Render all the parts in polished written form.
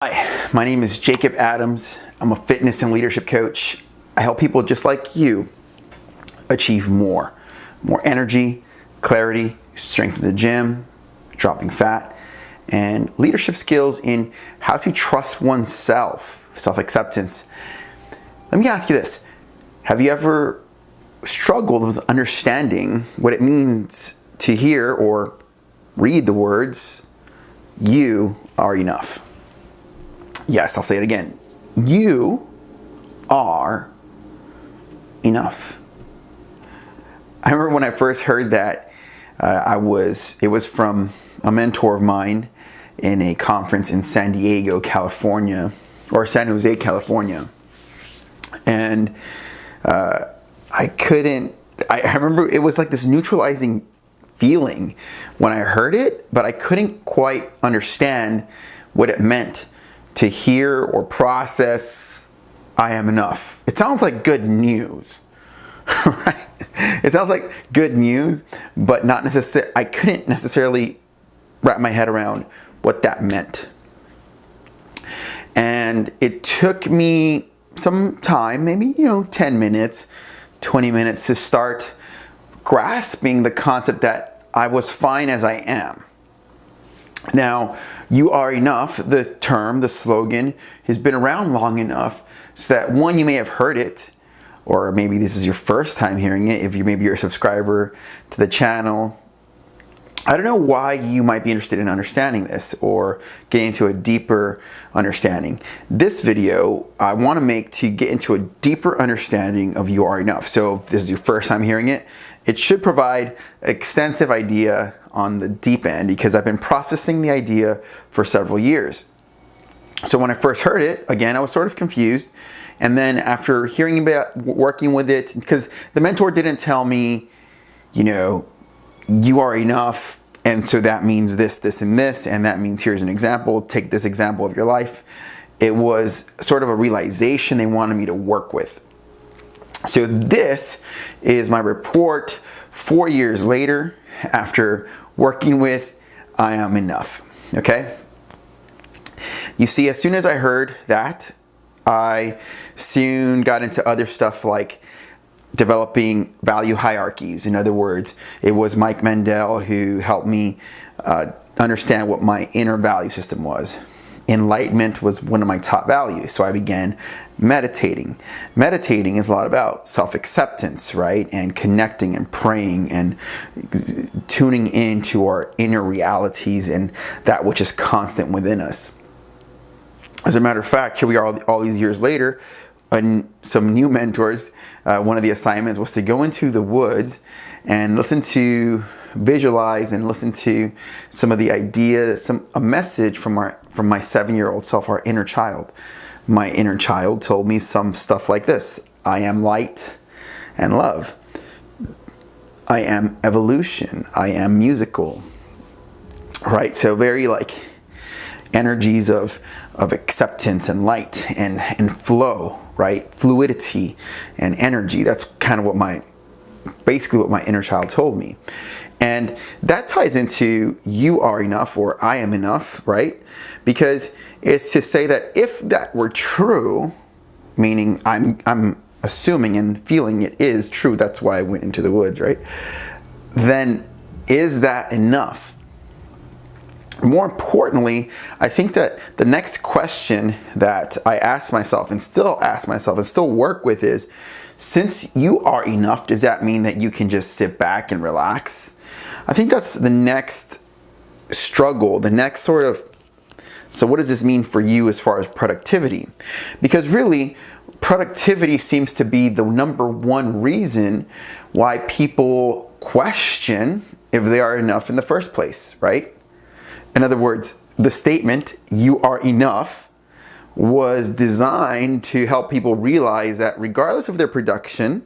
Hi, my name is Jacob Adams. I'm a fitness and leadership coach. I help people just like you achieve more energy, clarity, strength in the gym, dropping fat, and leadership skills in how to trust oneself, self-acceptance. Let me ask you this. Have you ever struggled with understanding what it means to hear or read the words, "You are enough"? Yes, I'll say it again. You are enough. I remember when I first heard that, it was from a mentor of mine in a conference in San Diego, California, or San Jose, California. And I remember it was like this neutralizing feeling when I heard it, but I couldn't quite understand what it meant to hear or process, "I am enough." It sounds like good news, right? It sounds like good news, but not necessarily. I couldn't necessarily wrap my head around what that meant. And it took me some time, maybe 10 minutes, 20 minutes to start grasping the concept that I was fine as I am. Now, "You are enough," the term, the slogan, has been around long enough so that, one, you may have heard it, or maybe this is your first time hearing it, if maybe you're a subscriber to the channel. I don't know why you might be interested in understanding this or getting into a deeper understanding. This video I want to make to get into a deeper understanding of "You are enough." So if this is your first time hearing it, it should provide extensive idea on the deep end, because I've been processing the idea for several years. So when I first heard it, again, I was sort of confused. And then after hearing about working with it, because the mentor didn't tell me, "You are enough, and so that means this, this, and this, and that means here's an example, take this example of your life." It was sort of a realization they wanted me to work with. So this is my report 4 years later after working with "I am enough." Okay? You see, as soon as I heard that, I soon got into other stuff like developing value hierarchies. In other words, it was Mike Mandel who helped me understand what my inner value system was. Enlightenment was one of my top values, so I began meditating. Meditating is a lot about self-acceptance, right? And connecting and praying and tuning into our inner realities and that which is constant within us. As a matter of fact, here we are all these years later, and some new mentors, one of the assignments was to go into the woods and visualize and listen to some of the ideas, a message from my 7-year-old self, our inner child. My inner child told me some stuff like this: "I am light and love. I am evolution. I am musical." Right? So very like energies of acceptance and light and flow, right? Fluidity and energy. That's kind of basically what my inner child told me. And that ties into "You are enough" or "I am enough," right? Because it's to say that if that were true, meaning I'm assuming and feeling it is true, that's why I went into the woods, right? Then is that enough? More importantly, I think that the next question that I ask myself and still work with is, since you are enough, does that mean that you can just sit back and relax? I think that's the next struggle, the next sort of, so what does this mean for you as far as productivity? Because really, productivity seems to be the number one reason why people question if they are enough in the first place, right? In other words, the statement "You are enough" was designed to help people realize that regardless of their production,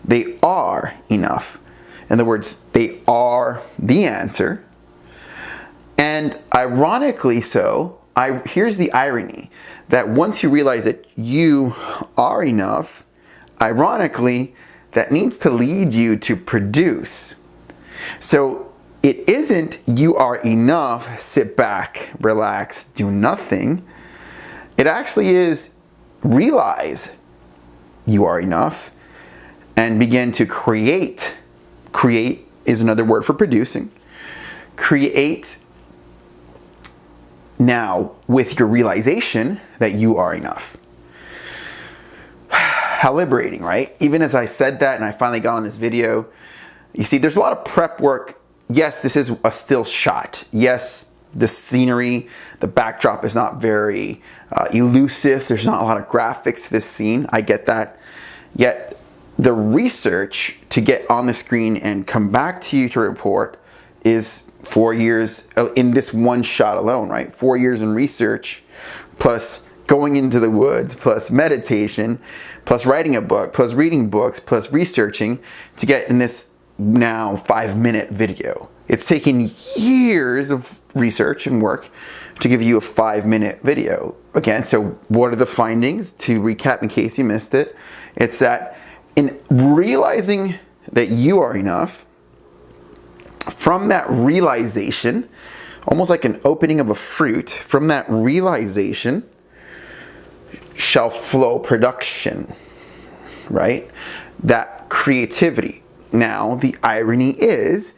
they are enough. In other words, they are the answer. And ironically so, here's the irony, that once you realize that you are enough, ironically, that needs to lead you to produce. So it isn't "you are enough, sit back, relax, do nothing." It actually is realize you are enough and begin to create. Create is another word for producing. Create now with your realization that you are enough. How liberating, right? Even as I said that and I finally got on this video, you see, there's a lot of prep work. Yes, this is a still shot. Yes, the scenery, the backdrop is not very elusive. There's not a lot of graphics to this scene. I get that. Yet the research to get on the screen and come back to you to report is 4 years in this one shot alone, right? 4 years in research, plus going into the woods, plus meditation, plus writing a book, plus reading books, plus researching to get in this now 5-minute video. It's taken years of research and work to give you a 5-minute video. Again, so what are the findings? To recap in case you missed it, it's that in realizing that you are enough, from that realization, almost like an opening of a fruit, from that realization shall flow production, right? That creativity. Now, the irony is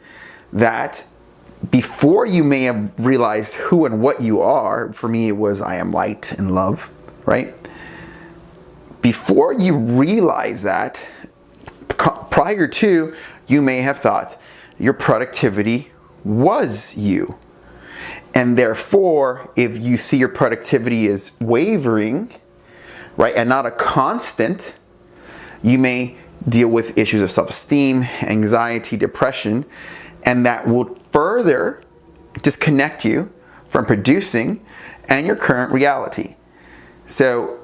that before you may have realized who and what you are, for me it was I am light and love, right? Before you realize that, prior to, you may have thought your productivity was you. And therefore, if you see your productivity as wavering, right, and not a constant, you may deal with issues of self-esteem, anxiety, depression, and that will further disconnect you from producing and your current reality. So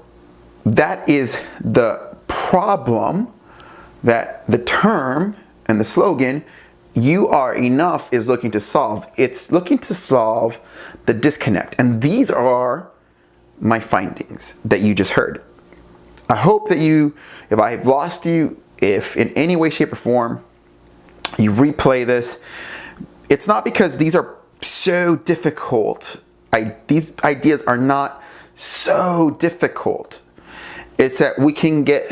that is the problem that the term and the slogan, "You are enough," is looking to solve. It's looking to solve the disconnect. And these are my findings that you just heard. I hope that if I've lost you, if in any way, shape, or form, you replay this, it's not because these are so difficult. These ideas are not so difficult. It's that we can get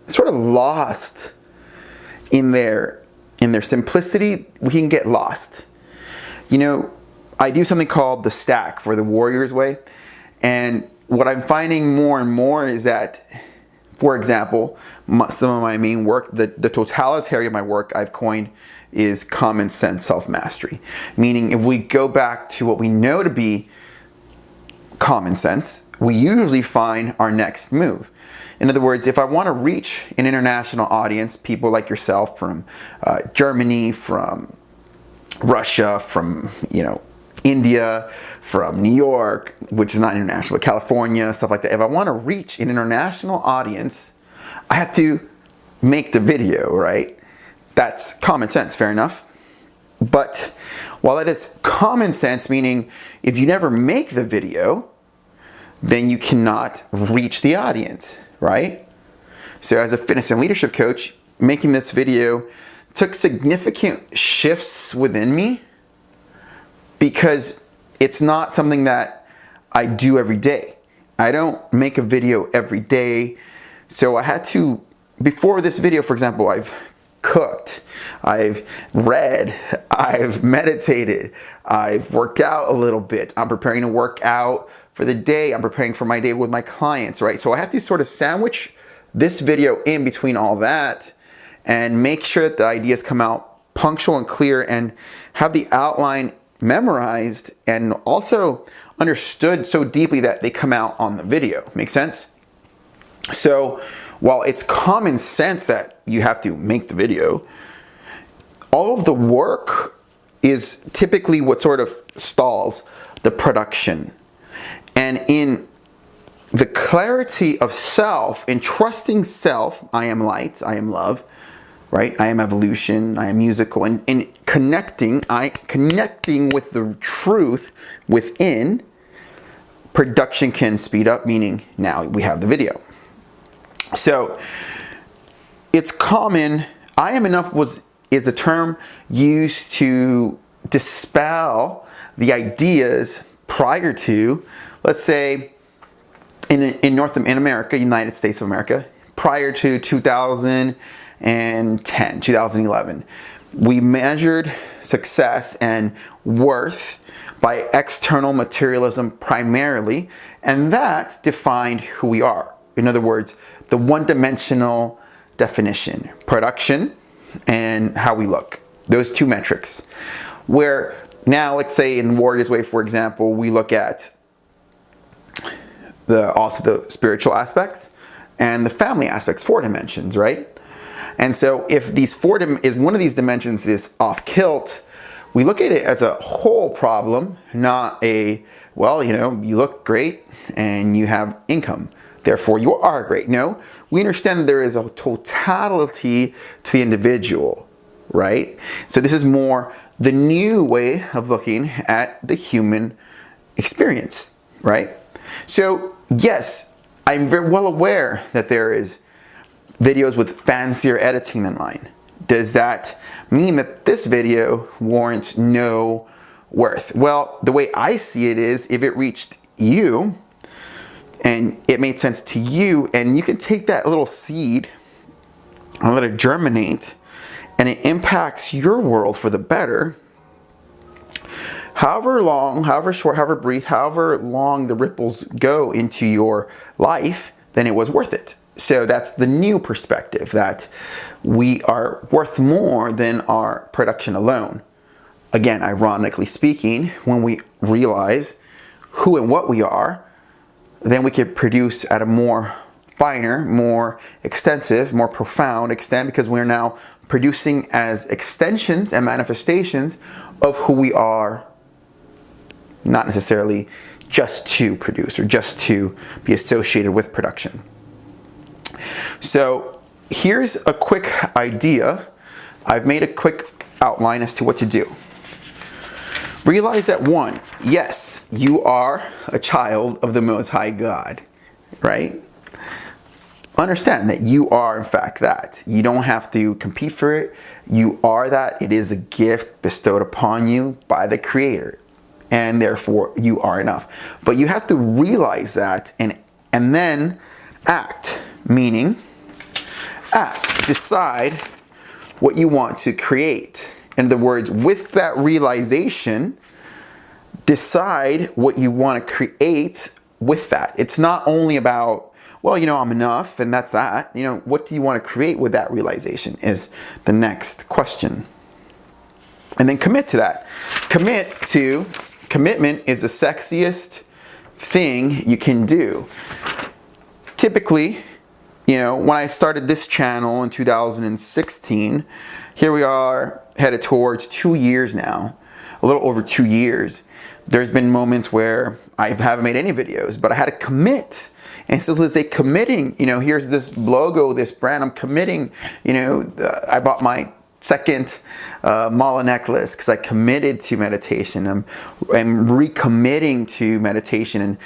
sort of lost in their simplicity. We can get lost. You know, I do something called the stack for the Warrior's Way. And what I'm finding more and more is that, for example, some of my main work, the totality of my work I've coined is common sense self-mastery. Meaning if we go back to what we know to be common sense, we usually find our next move. In other words, if I want to reach an international audience, people like yourself from Germany, from Russia, from India, from New York, which is not international, but California, stuff like that. If I want to reach an international audience, I have to make the video, right? That's common sense, fair enough. But while that is common sense, meaning if you never make the video, then you cannot reach the audience, right? So as a fitness and leadership coach, making this video took significant shifts within me because it's not something that I do every day. I don't make a video every day. So I had to, before this video, for example, I've cooked, I've read, I've meditated, I've worked out a little bit. I'm preparing to work out for the day. I'm preparing for my day with my clients, right? So I have to sort of sandwich this video in between all that and make sure that the ideas come out punctual and clear and have the outline memorized and also understood so deeply that they come out on the video. Make sense? So while it's common sense that you have to make the video, all of the work is typically what sort of stalls the production. And in the clarity of self, in trusting self, I am light, I am love, right? I am evolution, I am musical, and in connecting with the truth within, production can speed up, meaning now we have the video. So it's common, I am enough is a term used to dispel the ideas prior to, let's say, in America, United States of America, prior to 2010, 2011, we measured success and worth by external materialism primarily, and that defined who we are. In other words, the one-dimensional definition, production and how we look. Those two metrics. Where now, let's say in Warriors Way, for example, we look at also the spiritual aspects and the family aspects, 4 dimensions, right? And so if if one of these dimensions is off kilt, we look at it as a whole problem, not a, well, you look great and you have income, therefore you are great. No, we understand that there is a totality to the individual, right? So this is more the new way of looking at the human experience, right? So yes, I'm very well aware that there is videos with fancier editing than mine. Does that mean that this video warrants no worth? Well, the way I see it is, if it reached you and it made sense to you, and you can take that little seed and let it germinate, and it impacts your world for the better, however long, however short, however brief, however long the ripples go into your life, then it was worth it. So that's the new perspective, that we are worth more than our production alone. Again, ironically speaking, when we realize who and what we are, then we can produce at a more finer, more extensive, more profound extent, because we're now producing as extensions and manifestations of who we are, not necessarily just to produce or just to be associated with production. So here's a quick idea. I've made a quick outline as to what to do. Realize that 1, yes, you are a child of the Most High God, right? Understand that you are in fact that. You don't have to compete for it. You are that. It is a gift bestowed upon you by the Creator, and therefore you are enough. But you have to realize that and then act. Meaning, act, decide what you want to create. In other words, with that realization, decide what you want to create with that. It's not only about, well, I'm enough and that's that. What do you want to create with that realization is the next question. And then commit to that. Commitment is the sexiest thing you can do. Typically, when I started this channel in 2016, here we are headed towards 2 years now, a little over 2 years. There's been moments where I haven't made any videos, but I had to commit. And so let's say committing, here's this logo, this brand, I'm committing, I bought my second mala necklace because I committed to meditation. I'm recommitting to meditation and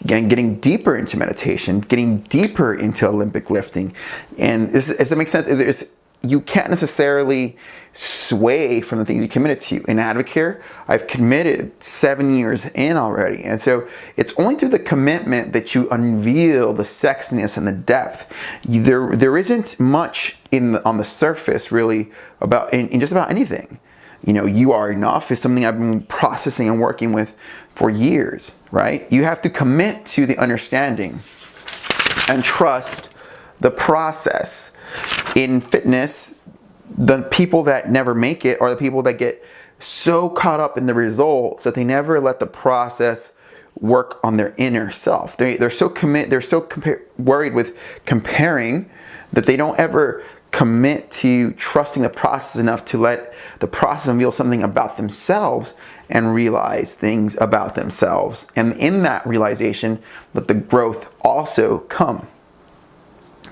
getting deeper into meditation, getting deeper into Olympic lifting. And does that make sense? You can't necessarily sway from the things you committed to. In Advocare, I've committed 7 years in already. And so it's only through the commitment that you unveil the sexiness and the depth. There isn't much on the surface really about in just about anything. You are enough is something I've been processing and working with for years, right? You have to commit to the understanding and trust the process. In fitness, the people that never make it are the people that get so caught up in the results that they never let the process work on their inner self. They're so worried with comparing that they don't ever commit to trusting the process enough to let the process reveal something about themselves and realize things about themselves. And in that realization, let the growth also come.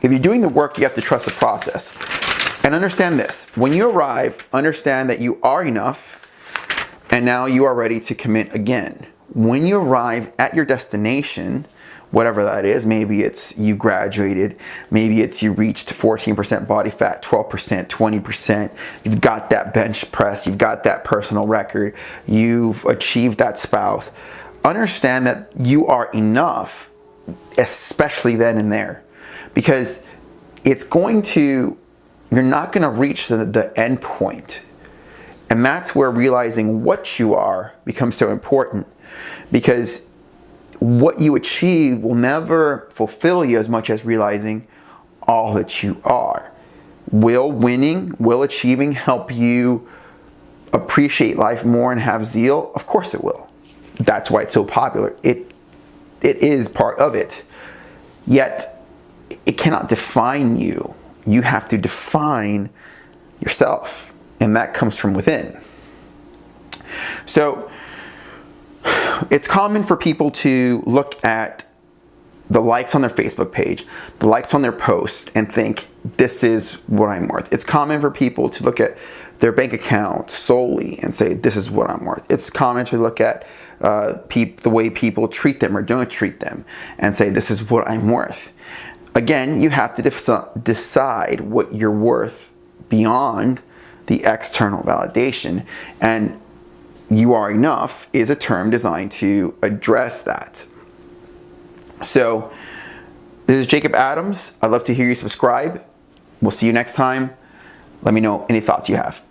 If you're doing the work, you have to trust the process. And understand this. When you arrive, understand that you are enough, and now you are ready to commit again. When you arrive at your destination, whatever that is, maybe it's you graduated, maybe it's you reached 14% body fat, 12%, 20%, you've got that bench press, you've got that personal record, you've achieved that spouse. Understand that you are enough especially then and there, because you're not going to reach the end point. And that's where realizing what you are becomes so important, because what you achieve will never fulfill you as much as realizing all that you are. Will achieving help you appreciate life more and have zeal? Of course it will. That's why it's so popular. It is part of it. Yet, it cannot define you. You have to define yourself. And that comes from within. So, it's common for people to look at the likes on their Facebook page, the likes on their post, and think, this is what I'm worth. It's common for people to look at their bank account solely and say, this is what I'm worth. It's common to look at the way people treat them or don't treat them and say, this is what I'm worth. Again, you have to decide what you're worth beyond the external validation. And you are enough is a term designed to address that. So, this is Jacob Adams. I'd love to hear you subscribe. We'll see you next time. Let me know any thoughts you have.